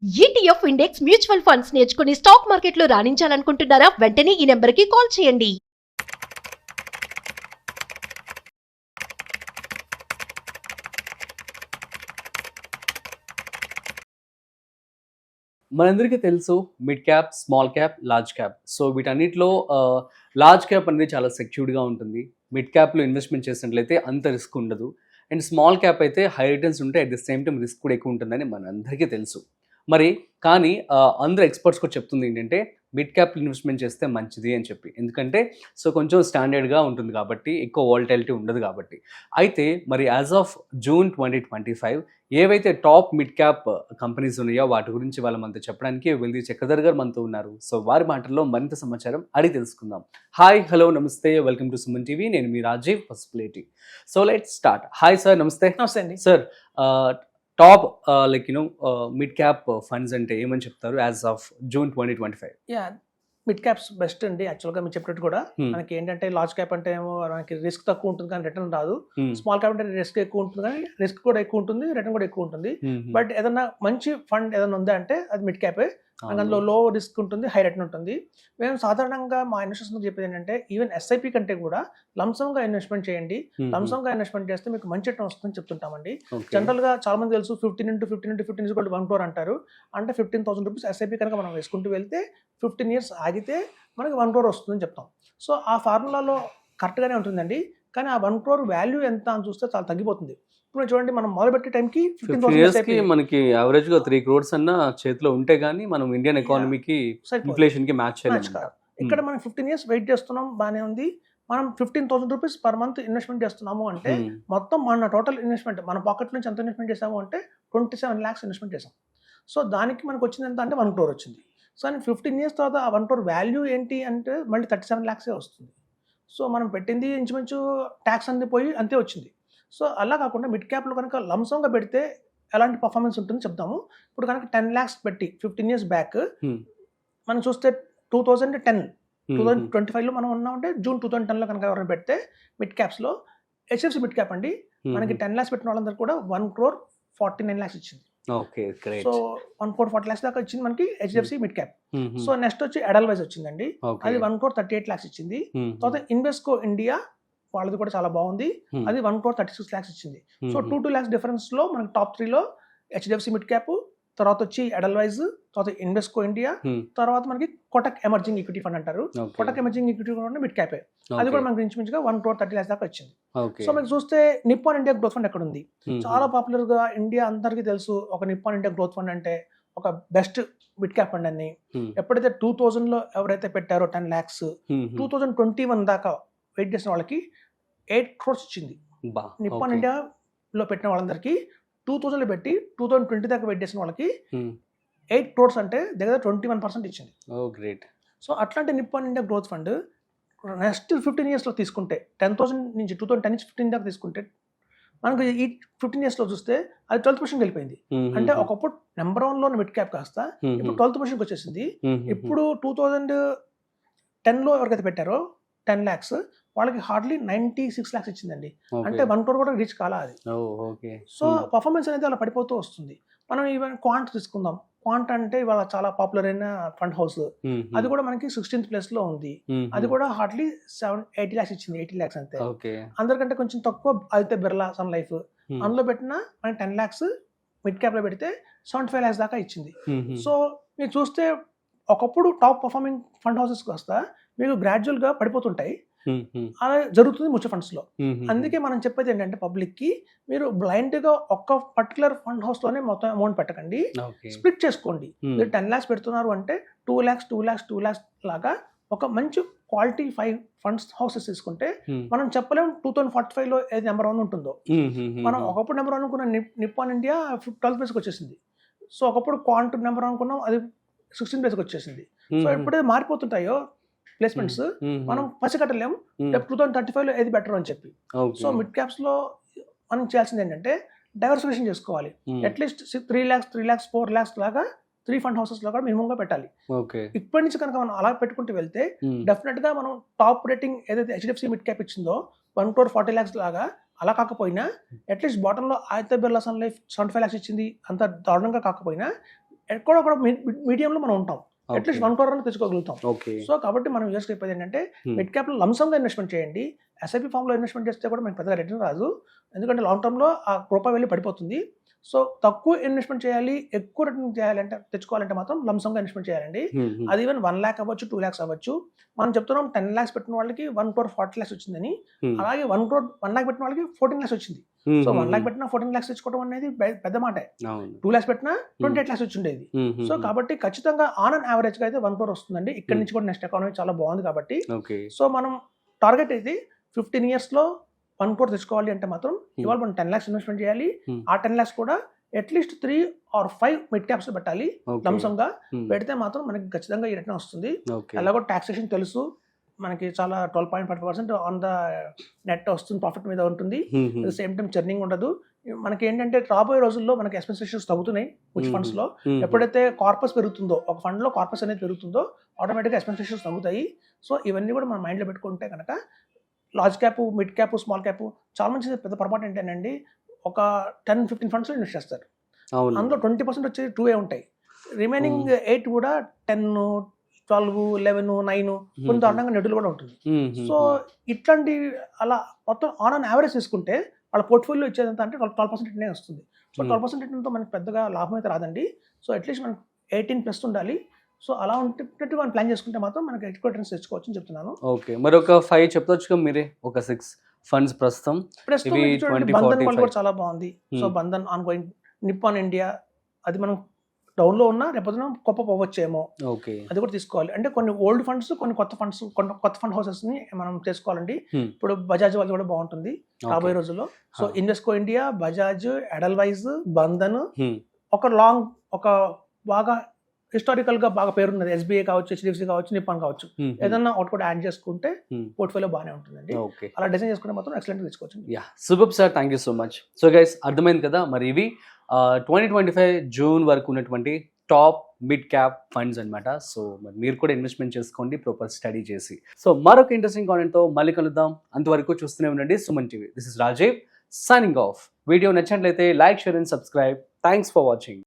ETF index mutual funds నేర్చుకుని stock మార్కెట్లో రాణించాలనుకుంటున్నారా? వెంటనే ఈ నెంబర్కి కాల్ చేయండి. మనందరికీ తెలుసు mid cap, small cap, large cap. So వీటన్నిటిలో లార్జ్ క్యాప్ అనేది చాలా సెక్యూర్డ్గా ఉంటుంది. మిడ్ క్యాప్లో ఇన్వెస్ట్మెంట్ చేసినట్లయితే అంత రిస్క్ ఉండదు. అండ్ స్మాల్ క్యాప్ అయితే హై రిటర్న్స్ ఉంటే at the same time risk కూడా ఎక్కువ ఉంటుందని మనందరికీ తెలుసు. కానీ అందరూ ఎక్స్పర్ట్స్ కూడా చెప్తుంది ఏంటంటే మిడ్ క్యాప్ ఇన్వెస్ట్మెంట్ చేస్తే మంచిది అని చెప్పి. ఎందుకంటే కొంచెం స్టాండర్డ్గా ఉంటుంది కాబట్టి, ఎక్కువ వాలటిలిటీ ఉండదు కాబట్టి. అయితే యాజ్ ఆఫ్ జూన్ 2025 ఏవైతే టాప్ మిడ్ క్యాప్ కంపెనీస్ ఉన్నాయో వాటి గురించి వాళ్ళ మనతో చెప్పడానికి వెల్ది చక్రధర్ గారు మనతో ఉన్నారు. సో వారి మాటల్లో మరింత సమాచారం అడిగి తెలుసుకుందాం. హాయ్, హలో, నమస్తే, వెల్కమ్ టు సుమన్ టీవీ. నేను మీ Rajeev Pasupuleti. So let's start. Hi sir, నమస్తే. నమస్తే అండి sir. Top mid cap funds అంటే ఏమని చెప్తారు as of June 2025? Mid caps best అండి. యాక్చువల్గా మీరు చెప్పినట్టు కూడా మనకి ఏంటంటే లార్జ్ క్యాప్ అంటే ఏమో మనకి రిస్క్ తక్కువ ఉంటుంది కానీ రిటర్న్ రాదు. స్మాల్ క్యాప్ అంటే రిస్క్ ఎక్కువ ఉంటుంది కానీ రిస్క్ కూడా ఎక్కువ ఉంటుంది, రిటర్న్ కూడా ఎక్కువ ఉంటుంది. బట్ ఏదన్నా మంచి ఫండ్ ఏదైనా ఉందా అంటే అది మిడ్ క్యాపే. అందులో లో రిస్క్ ఉంటుంది, హై రిటర్న్ ఉంటుంది. మేము సాధారణంగా మా ఇన్వెస్టర్స్ చెప్పేది ఏంటంటే ఈవెన్ ఎస్ఐపి కంటే కూడా లంసంగా ఇన్వెస్ట్మెంట్ చేయండి. లంసంగా ఇన్వెస్ట్మెంట్ చేస్తే మీకు మంచి రిటర్న్ వస్తుందని చెప్తుంటామండి. జనరల్ గా చాలా మంది తెలుసు 15 1 crore అంటారు. అంటే 15,000 రూపీస్ ఎస్ఐపి కనుక మనం వేసుకుంటూ వెళ్తే 15 years ఆగితే మనకి 1 crore వస్తుందని చెప్తాం. సో ఆ ఫార్ములాలో కరెక్ట్గానే ఉంటుందండి. కానీ ఆ 1 crore వాల్యూ ఎంత అని చూస్తే చాలా తగ్గిపోతుంది. ఇప్పుడు చూడండి, మనం మొదలుపెట్టే టైంకి 15,000 మనకి యావరేజ్ గా 3 crores అన్న చేతిలో ఉంటే గానీ మనం ఇండియన్ ఎకానమీకి, ఇన్ఫ్లేషన్ కి మ్యాచ్ కాదు. ఇక్కడ మనం 15 years వెయిట్ చేస్తున్నాం, బాగానే ఉంది. మనం 15,000 రూపీస్ పర్ మంత్ ఇన్వెస్ట్మెంట్ చేస్తున్నాము అంటే మొత్తం మన టోటల్ ఇన్వెస్ట్మెంట్ మన పాకెట్ నుంచి ఎంత ఇన్వెస్ట్మెంట్ చేసాము అంటే 27 lakhs ఇన్వెస్ట్మెంట్ చేసాం. సో దానికి మనకు వచ్చింది ఎంత అంటే 1 crore వచ్చింది. సో 15 years తర్వాత ఆ 1 crore వాల్యూ ఏంటి అంటే మళ్ళీ 37 lakhs వస్తుంది. సో మనం పెట్టింది ఇంచుమించు ట్యాక్స్ అన్ని పోయి అంతే వచ్చింది. సో అలా కాకుండా మిడ్ క్యాప్లో కనుక లంసంగా పెడితే ఎలాంటి పర్ఫార్మెన్స్ ఉంటుందని చెప్తాము. ఇప్పుడు కనుక 10 lakhs పెట్టి 15 years బ్యాక్ మనం చూస్తే 2025లో మనం ఉన్నామంటే జూన్ 2010లో కనుక ఎవరైనా పెడితే మిడ్ క్యాప్స్లో హెచ్డిఎఫ్సి మిడ్ క్యాప్ అండి మనకి 10 lakhs పెట్టిన వాళ్ళందరూ కూడా 1,49 lakhs ఇచ్చింది. సో 1,40 lakhs దాకా ఇచ్చింది మనకి HDFC mid cap. So next వచ్చి ఎడల్వైజ్ వచ్చిందండి, అది 1,38 lakhs ఇచ్చింది. తర్వాత ఇన్వెస్కో ఇండియా వాళ్ళది కూడా చాలా బాగుంది, అది 1,36 lakhs ఇచ్చింది. సో 2 lakhs డిఫరెన్స్ లో మనకి టాప్ 3లో హెచ్డిఎఫ్సి మిడ్ క్యాప్, తర్వాత వచ్చి ఎడల్వైజ్, తర్వాత ఇన్వెస్కో ఇండియా, తర్వాత మనకి కోటక్ ఎమర్జింగ్ ఈక్విటీ ఫండ్ అంటారు. Kotak emerging equity fund mid క్యాపే, అది కూడా మనకి ఇంచుమించుగా 1,30 lakhs దాకా వచ్చింది. సో మీకు చూస్తే నిప్పాన్ ఇండియా గ్రోత్ ఫండ్ ఎక్కడ ఉంది, చాలా పాపులర్ గా ఇండియా అందరికీ తెలుసు. ఒక నిప్పాన్ ఇండియా గ్రోత్ ఫండ్ అంటే ఒక బెస్ట్ మిడ్ క్యాప్ ఫండ్ అని. ఎప్పుడైతే 2000లో ఎవరైతే పెట్టారో 10 lakhs 2021 దాకా వెయిట్ చేసిన వాళ్ళకి 8 crores ఇచ్చింది. నిప్పాన్ ఇండియాలో పెట్టిన వాళ్ళందరికీ 2000లో పెట్టి 2020 దాకా వెయిట్ చేసిన వాళ్ళకి 8 crores అంటే దగ్గర 21% ఇచ్చింది. సో అట్లాంటి Nippon India growth fund next 15 yearsలో తీసుకుంటే 10,000 నుంచి 2010 నుంచి 15 దాకా తీసుకుంటే మనకు ఈ 15 yearsలో చూస్తే అది 12th position వెళ్ళిపోయింది. అంటే ఒకప్పుడు నెంబర్ 1లో మిడ్ క్యాప్ కాస్త ఇప్పుడు 12th position వచ్చేసింది. ఇప్పుడు 2010లో ఎవరికైతే పెట్టారో 10 lakhs వాళ్ళకి హార్డ్లీ 96 lakhs ఇచ్చిందండి. అంటే 1 crore కూడా రీచ్ కాలా అది. సో పర్ఫార్మెన్స్ అనేది అలా పడిపోతూ వస్తుంది. మనం ఈవెన్ క్వాంట్ తీసుకుందాం. క్వాంట్ అంటే ఇవాళ చాలా పాపులర్ అయిన ఫండ్ హౌస్, అది కూడా మనకి 16th place లో ఉంది. అది కూడా హార్డ్లీ 80 lakhs ఇచ్చింది, 80 lakhs అంతే. అందరికంటే కొంచెం తక్కువ అయితే బిర్లా సన్ లైఫ్, అందులో పెట్టిన మనకి 10 lakhs మిడ్ క్యాప్ లో పెడితే 75 lakhs దాకా ఇచ్చింది. సో మీరు చూస్తే ఒకప్పుడు టాప్ పర్ఫార్మింగ్ ఫండ్ హౌసెస్ వస్తా మీకు గ్రాడ్యువల్ గా పడిపోతుంటాయి. అలా జరుగుతుంది మ్యూచువల్ ఫండ్స్ లో. అందుకే మనం చెప్పేది ఏంటంటే పబ్లిక్ కి మీరు బ్లైండ్ గా ఒక్క పర్టికులర్ ఫండ్ హౌస్ లోనే మొత్తం అమౌంట్ పెట్టకండి, స్ప్లిట్ చేసుకోండి. మీరు 10 lakhs పెడుతున్నారు అంటే 2 lakhs లాగా ఒక మంచి క్వాలిటీ 5 ఫండ్స్ హౌసెస్ తీసుకుంటే మనం చెప్పలేం 2045లో ఏది నెంబర్ 1 ఉంటుందో. మనం ఒకప్పుడు నెంబర్ 1 అనుకున్న నిప్పాన్ ఇండియా 12th place వచ్చేసింది. సో ఒకప్పుడు క్వాంట్ నెంబర్ 1 అనుకున్నాం, అది 16th place వచ్చేసింది. సో ఎప్పుడైతే మారిపోతుంటాయో ప్లేస్మెంట్స్ మనం పసిగట్టలేము 2035లో ఏది బెటర్ అని చెప్పి. సో మిడ్ క్యాప్స్ లో మనం చేయాల్సింది ఏంటంటే డైవర్సిఫికేషన్ చేసుకోవాలి. అట్లీస్ట్ 3 lakhs 4 lakhs లాగా 3 ఫండ్ హౌసెస్ లో కూడా మినిమం గా పెట్టాలి. ఇప్పటి నుంచి కనుక మనం అలా పెట్టుకుంటూ వెళ్తే డెఫినెట్ గా మనం టాప్ రేటింగ్ ఏదైతే హెచ్డిఎఫ్సి మిడ్ క్యాప్ ఇచ్చిందో 1,40 lakhs లాగా అలా కాకపోయినా అట్లీస్ట్ బాటంలో Aditya Birla sun life 75 lakhs ఇచ్చింది, అంత దారుణంగా కాకపోయినా ఎక్కడో కూడా మీడియంలో మనం ఉంటాం, అట్లీస్ట్ 1 crore అని తెచ్చుకోగలుగుతాం. ఓకే. సో కాబట్టి మనం యూఎస్ చెప్పేది ఏంటంటే మిడ్ క్యాప్లో లంసంగా ఇన్వెస్ట్మెంట్ చేయండి. ఎస్ఐపి ఫామ్లో ఇన్వెస్ట్మెంట్ చేస్తే కూడా మనకి పెద్దగా రిటర్న్ రాదు, ఎందుకంటే లాంగ్ టర్మ్లో ఆ రూపాయి వెళ్ళి పడిపోతుంది. సో తక్కువ ఇన్వెస్ట్మెంట్ చేయాలి, ఎక్కువ రిటర్న్ చేయాలంటే తెచ్చుకోవాలంటే మాత్రం లంసంగా ఇన్వెస్ట్మెంట్ చేయాలండి. అది ఈవెన్ 1 lakh అవ్వచ్చు, 2 lakhs అవ్వచ్చు. మనం చెప్తున్నాం 10 lakhs పెట్టిన వాళ్ళకి 1 crore 40 lakhs వచ్చిందని, అలాగే 1 lakh పెట్టిన వాళ్ళకి 14 lakhs వచ్చింది. సో 1 lakh పెట్టినా 14 lakhs తెచ్చుకోవడం అనేది పెద్ద మాటే. 2 lakhs పెట్టినా 28 lakhs వచ్చి ఉండేది. సో కాబట్టి ఖచ్చితంగా ఆన్ అండ్ యావరేజ్ గా అయితే 1 crore వస్తుందండి. ఇక్కడ నుంచి కూడా నెక్స్ట్ ఎకానమీ చాలా బాగుంది కాబట్టి. సో మనం టార్గెట్ అయితే 15 years లో 1 crore తెచ్చుకోవాలి అంటే మాత్రం ఇవాళ మనం 10 lakhs ఇన్వెస్ట్మెంట్ చేయాలి. ఆ 10 lakhs కూడా అట్లీస్ట్ 3 or 5 మిడ్ క్యాప్స్ పెట్టాలి. లంసంగా పెడితే మాత్రం మనకి ఖచ్చితంగా ఈ రిటర్న్ వస్తుంది. అలాగే టాక్సేషన్ తెలుసు మనకి, చాలా 12.5% ఆన్ ద నెట్ వస్తుంది, ప్రాఫిట్ మీద ఉంటుంది. At the same time churning ఉండదు. మనకి ఏంటంటే రాబోయే రోజుల్లో మనకి ఎక్స్పెన్సెస్ తగ్గుతున్నాయి మ్యూచువల్ ఫండ్స్ లో. ఎప్పుడైతే కార్పస్ పెరుగుతుందో, ఒక ఫండ్ లో కార్పస్ అనేది పెరుగుతుందో ఆటోమేటిక్గా ఎక్స్పెన్సెస్ తగ్గుతాయి. సో ఇవన్నీ కూడా మనం మైండ్ లో పెట్టుకుంటే కనుక large cap, mid cap, small cap చాలా మంచి పెద్ద పొరపాటు ఏంటంటే ఒక 10-15 ఫండ్స్ లో ఇన్వెస్ట్ చేస్తారు. అందులో 20% వచ్చేది 2 ఉంటాయి, రిమైనింగ్ 8 కూడా 10, 12, 11, 9 కొంత దారుణంగా నెడ్యూల్ కూడా ఉంటుంది. సో ఇట్లాంటి అలా మొత్తం ఆన్ అన్ యావరేజ్ తీసుకుంటే వాళ్ళ పోర్ట్ఫోలియో ఇచ్చేదంతా అంటే 12% రిటర్న్ వస్తుంది. సో 12% రిటర్న్తో మనకి పెద్దగా లాభం అయితే రాదండి. సో అట్లీస్ట్ మనకి 18+ ఉండాలి. సో అలా ఉంటే మనం ప్లాన్ చేసుకుంటే మాత్రం మనకి ఎక్కువ రిటర్న్స్ తెచ్చుకోవచ్చు అని చెప్తున్నాను. ఓకే, మరి ఒక 5 చెప్పొచ్చుగా మీరే, ఒక 6 ఫండ్స్ ప్రస్తుతం బంధన్ వాళ్ళు కూడా చాలా బాగుంది. So Bandhan on going, Nippon India అది మనం డౌన్ లో ఉన్నా రేపొద్దున గొప్ప పోవచ్చేమో, అది కూడా తీసుకోవాలి. అంటే కొన్ని ఓల్డ్ ఫండ్స్, కొన్ని కొత్త ఫండ్స్, కొత్త ఫండ్ హౌసెస్ ని మనం తీసుకోవాలండి. ఇప్పుడు బజాజ్ వాళ్ళు కూడా బాగుంటుంది రాబోయే రోజుల్లో. So Invesco India, Bajaj, ఎడల్వైజ్, Bandhan, ఒక బాగా హిస్టారికల్ గా బాగా పేరున్నది ఎస్బీఐ కావచ్చు, హెచ్డిఎఫ్సి కావచ్చు, నిప్పాన్ కావచ్చు, ఏదన్నా ఒకటి కూడా యాడ్ చేసుకుంటే పోర్ట్ఫోలియో బాగానే ఉంటుందండి. అలా డిజైన్ చేసుకుంటే మాత్రం ఎక్సలెంట్ తెచ్చుకోవచ్చు. Super sir, thank you so much. So guys, అర్థమైంది కదా మరి, ఇవి 2025 జూన్ వరకు ఉన్నటువంటి టాప్ మిడ్ క్యాప్ ఫండ్స్ అన్నమాట. సో మరి మీరు కూడా ఇన్వెస్ట్మెంట్ చేసుకోండి ప్రాపర్ స్టడీ చేసి. సో మరొక ఇంట్రెస్టింగ్ కాంటెంట్ తో మళ్ళీ కలుద్దాం. అంతవరకు చూస్తూనే ఉండండి Suman TV. This is Rajiv signing off. Video నచ్చినట్లయితే like, share and subscribe. Thanks for watching.